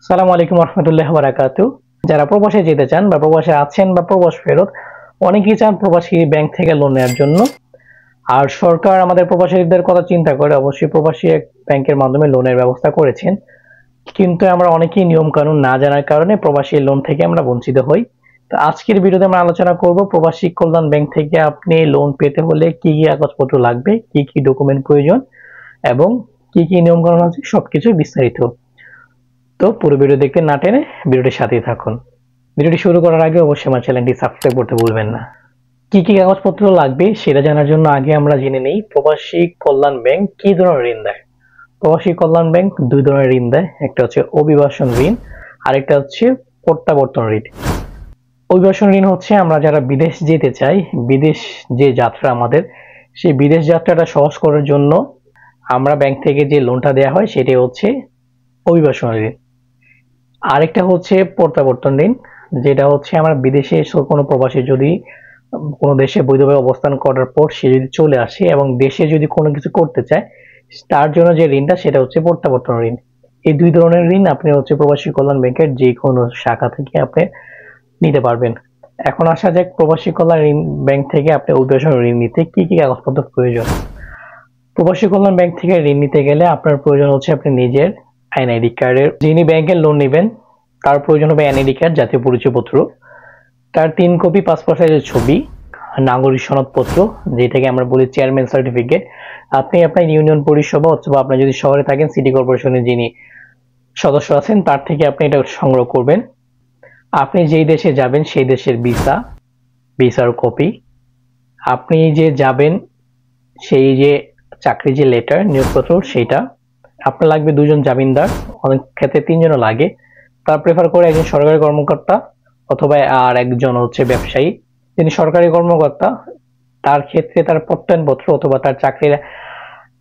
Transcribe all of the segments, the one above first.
সালামু আলাইকুম রহমতুল্লাহ বারাকাতু। যারা প্রবাসে যেতে চান বা প্রবাসে আছেন বা প্রবাস ফেরত অনেকেই চান প্রবাসী ব্যাংক থেকে লোন নেওয়ার জন্য। আর সরকার আমাদের প্রবাসীদের কথা চিন্তা করে অবশ্যই প্রবাসী এক ব্যাংকের মাধ্যমে লোনের ব্যবস্থা করেছেন। কিন্তু আমরা অনেকেই নিয়ম কানুন না জানার কারণে প্রবাসী লোন থেকে আমরা বঞ্চিত হই। তো আজকের ভিডিওতে আমরা আলোচনা করব প্রবাসী কল্যাণ ব্যাংক থেকে আপনি লোন পেতে হলে কি কি কাগজপত্র লাগবে, কি কি ডকুমেন্ট প্রয়োজন এবং কি কি নিয়ম কানুন আছে সবকিছু বিস্তারিত। তো পুরো ভিডিও দেখতে না টেনে ভিডিওটির সাথেই থাকুন। ভিডিওটি শুরু করার আগে অবশ্যই আমার চ্যানেলটি সাবস্ক্রাইব করতে ভুলবেন না। কি কি কাগজপত্র লাগবে সেটা জানার জন্য আগে আমরা জেনে নেই প্রবাসী কল্যাণ ব্যাংক কি ধরনের ঋণ দেয়। প্রবাসী কল্যাণ ব্যাংক দুই ধরনের ঋণ দেয়, একটা হচ্ছে অভিবাসন ঋণ, আরেকটা হচ্ছে প্রত্যাবর্তন ঋণ। অভিবাসন ঋণ হচ্ছে আমরা যারা বিদেশ যেতে চাই, বিদেশ যে যাত্রা আমাদের, সেই বিদেশ যাত্রাটা সহজ করার জন্য আমরা ব্যাংক থেকে যে লোনটা দেওয়া হয় সেটাই হচ্ছে অভিবাসন ঋণ। আরেকটা হচ্ছে প্রত্যাবর্তন ঋণ, যেটা হচ্ছে আমরা বিদেশে কোনো প্রবাসী যদি কোনো দেশে বৈধভাবে অবস্থান করার পর সে যদি চলে আসে এবং দেশে যদি কোনো কিছু করতে চায় তার জন্য যে ঋণটা সেটা হচ্ছে প্রত্যাবর্তন ঋণ। এই দুই ধরনের ঋণ আপনি হচ্ছে প্রবাসী কল্যাণ ব্যাংকের যে কোনো শাখা থেকে আপনি নিতে পারবেন। এখন আসা যাক প্রবাসী কল্যাণ ঋণ ব্যাংক থেকে আপনি অভিবাসন ঋণ নিতে কি কি কাগজপত্র প্রয়োজন। প্রবাসী কল্যাণ ব্যাংক থেকে ঋণ নিতে গেলে আপনার প্রয়োজন হচ্ছে আপনি নিজের এনআইডি কার্ডের, যিনি ব্যাংকের লোন নেবেন তার প্রয়োজন হবে এনআইডি কার্ড, জাতীয় পরিচয়পত্র, তার 3 কপি পাসপোর্ট সাইজের ছবি, নাগরিক সনদপত্র যেটাকে আমরা বলি চেয়ারম্যান সার্টিফিকেট। আপনি আপনার ইউনিয়ন পরিষেবা অথবা আপনি যদি শহরে থাকেন সিটি কর্পোরেশনের যিনি সদস্য আছেন তার থেকে আপনি এটা সংগ্রহ করবেন। আপনি যেই দেশে যাবেন সেই দেশের ভিসার কপি, আপনি যে যাবেন সেই যে চাকরি যে লেটার নিয়োগপত্র সেইটা। আপনার লাগবে 2 জন জামিনদার, অনেক ক্ষেত্রে 3 জনও লাগে। তার প্রেফার করে একজন সরকারি কর্মকর্তা অথবা আর একজন হচ্ছে ব্যবসায়ী। যিনি সরকারি কর্মকর্তা তার ক্ষেত্রে তার প্রত্যয়নপত্র অথবা তার চাকরির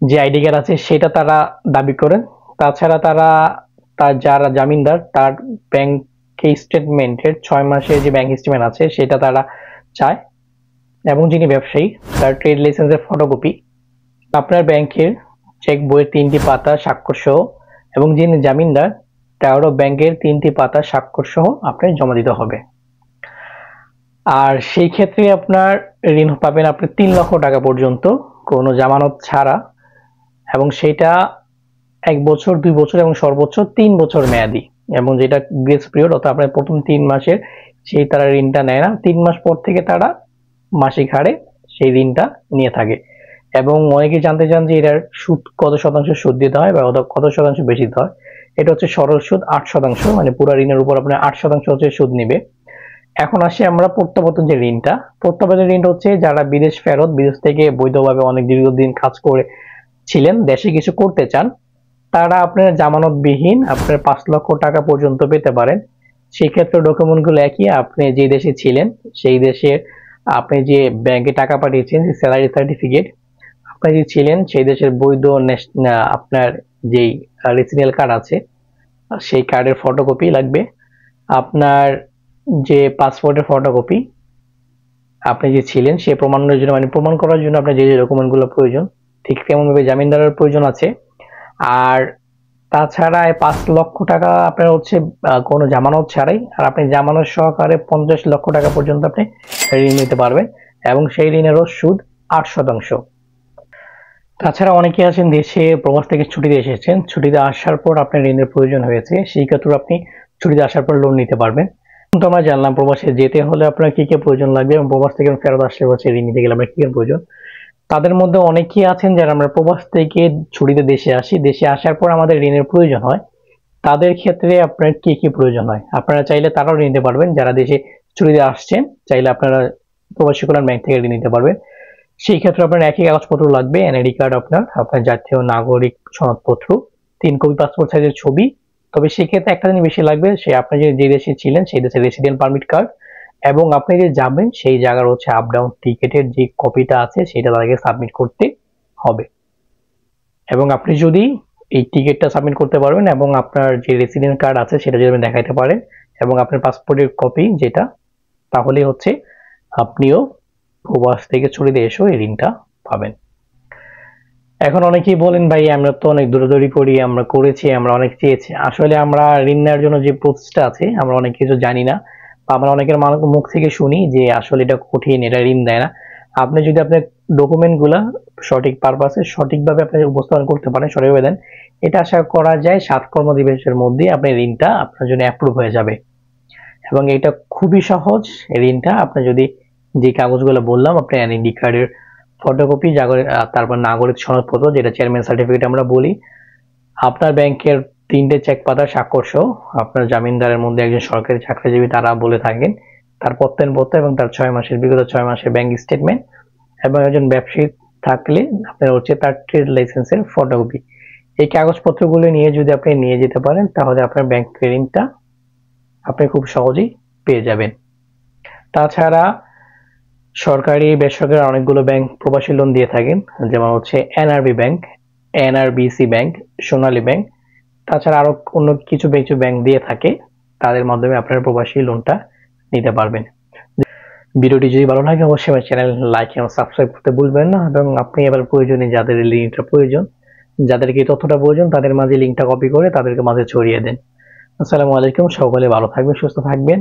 যে আইডি কার্ড আছে সেটা তারা দাবি করেন। তাছাড়া তার যারা জামিনদার তার ব্যাংক স্টেটমেন্টের 6 মাসের যে ব্যাংক স্টেটমেন্ট আছে সেটা তারা চায়। এবং যিনি ব্যবসায়ী তার ট্রেড লাইসেন্সের ফটোকপি, আপনার ব্যাংকের চেক বইয়ের 3টি পাতা স্বাক্ষর সহ এবং যিনি জামিনদার তারও ব্যাংকের 3টি পাতা স্বাক্ষর সহ আপনি জমা দিতে হবে। আর সেই ক্ষেত্রে আপনার ঋণ পাবেন আপনি 3 লক্ষ টাকা পর্যন্ত কোনো জামানত ছাড়া, এবং সেটা 1 বছর 2 বছর এবং সর্বোচ্চ 3 বছর মেয়াদি। এবং যেটা গ্রেস পিরিয়ড অর্থাৎ আপনার প্রথম 3 মাসের সেই তারা ঋণটা নেয় না, 3 মাস পর থেকে তারা মাসিক হারে সেই ঋণটা নিয়ে থাকে। এবং অনেকে জানতে চান যে এটার সুদ কত শতাংশ সুদ দিতে হয় বা কত শতাংশ বেশি দিতে হয়। এটা হচ্ছে সরল সুদ 8%, মানে পুরো ঋণের উপর আপনার 8% হচ্ছে সুদ নিবে। এখন আসি আমরা প্রত্যাবর্তন যে ঋণটা। প্রত্যাবর্তন ঋণটা হচ্ছে যারা বিদেশ ফেরত, বিদেশ থেকে বৈধভাবে অনেক দীর্ঘদিন কাজ করে ছিলেন, দেশে কিছু করতে চান, তারা আপনার জামানতবিহীন আপনার 5 লক্ষ টাকা পর্যন্ত পেতে পারেন। সেই ক্ষেত্রে ডকুমেন্টগুলো একই, আপনি যে দেশে ছিলেন সেই দেশের আপনি যে ব্যাংকে টাকা পাঠিয়েছেন স্যালারি সার্টিফিকেট, আপনি যে ছিলেন সেই দেশের বৈধ আপনার যেই রেসিডেন্সিয়াল কার্ড আছে সেই কার্ডের ফটোকপি লাগবে, আপনার যে পাসপোর্টের ফটোকপি, আপনি যে ছিলেন সে প্রমাণের জন্য মানে প্রমাণ করার জন্য আপনার যে যে ডকুমেন্টগুলো প্রয়োজন, ঠিক তেমনভাবে জামিনদারের প্রয়োজন আছে। আর তাছাড়া 5 লক্ষ টাকা আপনার হচ্ছে কোনো জামানত ছাড়াই, আর আপনি জামানত সহকারে 50 লক্ষ টাকা পর্যন্ত আপনি ঋণ নিতে পারবেন এবং সেই ঋণেরও সুদ 8%। তাছাড়া অনেকে আছেন দেশে প্রবাস থেকে ছুটিতে এসেছেন, ছুটিতে আসার পর আপনার ঋণের প্রয়োজন হয়েছে, সেই ক্ষেত্রে আপনি ছুটিতে আসার পর লোন নিতে পারবেন। কিন্তু আমরা জানলাম প্রবাসে যেতে হলে আপনার কি কি প্রয়োজন লাগবে এবং প্রবাস থেকে ফেরত আসলে হচ্ছে ঋণ নিতে গেলে আপনার কি কি প্রয়োজন। তাদের মধ্যে অনেকেই আছেন যারা আমরা প্রবাস থেকে ছুটিতে দেশে আসি, দেশে আসার পর আমাদের ঋণের প্রয়োজন হয়। তাদের ক্ষেত্রে আপনার কি কি প্রয়োজন হয়, আপনারা চাইলে তারাও ঋণ নিতে পারবেন। যারা দেশে ছুটিতে আসছেন চাইলে আপনারা প্রবাসী কল্যাণ ব্যাংক থেকে ঋণ নিতে পারবেন। সেই ক্ষেত্রে আপনার একই কাগজপত্র লাগবে, এনআইডি কার্ড, আপনার জাতীয় নাগরিক সনদপত্র, 3 কপি পাসপোর্ট সাইজের ছবি। তবে সেক্ষেত্রে একটা জিনিস বেশি লাগবে, সে আপনি যে দেশে ছিলেন সেই দেশের রেসিডেন্ট পারমিট কার্ড, এবং আপনি যে যাবেন সেই জায়গার হচ্ছে আপ ডাউন টিকেটের যে কপিটা আছে সেটা তাদেরকে সাবমিট করতে হবে। এবং আপনি যদি এই টিকিটটা সাবমিট করতে পারবেন এবং আপনার যে রেসিডেন্ট কার্ড আছে সেটা যদি আপনি দেখাইতে পারেন এবং আপনার পাসপোর্টের কপি যেটা, তাহলে হচ্ছে আপনিও প্রবাস থেকে ছুটিতে এসেও এই ঋণটা পাবেন। এখন অনেকেই বলেন ভাই আমরা তো অনেক দৌড়াদৌড়ি করি, আমরা করেছি, আমরা অনেক চেয়েছি। আসলে আমরা ঋণ নেওয়ার জন্য যে প্রসেসটা আছে আমরা অনেক কিছু জানি না, বা আমরা অনেকের মুখ থেকে শুনি যে আসলে এটা কঠিন, এটা ঋণ দেয় না। আপনি যদি আপনার ডকুমেন্ট গুলা সঠিক পারপাসে সঠিকভাবে আপনি উপস্থাপন করতে পারেন, সঠিকভাবে দেন, এটা আশা করা যায় 7 কর্মদিবসের মধ্যে আপনার ঋণটা আপনার জন্য অ্যাপ্রুভ হয়ে যাবে। এবং এটা খুবই সহজ। ঋণটা আপনি যদি যে কাগজগুলো বললাম, আপনি এনআইডি কার্ডের ফটোকপি, তারপর নাগরিক সনদপত্র যেটা চেয়ারম্যান সার্টিফিকেট আমরা বলি, আপনার ব্যাংকের 3টে চেক পাতা স্বাক্ষর সহ, আপনার জামিনদারের মধ্যে একজন সরকারি চাকরিজীবী তারা বলে থাকেন, তার প্রত্যয়নপত্র এবং তার 6 মাসের বিগত 6 মাসের ব্যাংক স্টেটমেন্ট, এবং একজন ব্যবসায়ী থাকলে আপনার হচ্ছে তার ট্রেড লাইসেন্সের ফটোকপি। এই কাগজপত্রগুলো নিয়ে যদি আপনি নিয়ে যেতে পারেন তাহলে আপনার ব্যাংক ঋণটা আপনি খুব সহজেই পেয়ে যাবেন। তাছাড়া সরকারি বেসরকারি অনেকগুলো ব্যাংক প্রবাসী লোন দিয়ে থাকেন, যেমন হচ্ছে এনআরবি ব্যাংক, এনআরবিসি ব্যাংক, সোনালী ব্যাংক। তাছাড়া আরো অন্য কিছু কিছু ব্যাংক দিয়ে থাকে, তাদের মাধ্যমে আপনার প্রবাসী লোনটা নিতে পারবেন। ভিডিওটি যদি ভালো লাগে অবশ্যই আমার চ্যানেল লাইক এবং সাবস্ক্রাইব করতে ভুলবেন না, এবং আপনি এবার প্রয়োজনে যাদের লিঙ্কটা প্রয়োজন, যাদেরকে এই তথ্যটা প্রয়োজন, তাদের মাঝে লিঙ্কটা কপি করে তাদেরকে মাঝে ছড়িয়ে দেন। আসসালামু আলাইকুম, সকলে ভালো থাকবেন, সুস্থ থাকবেন।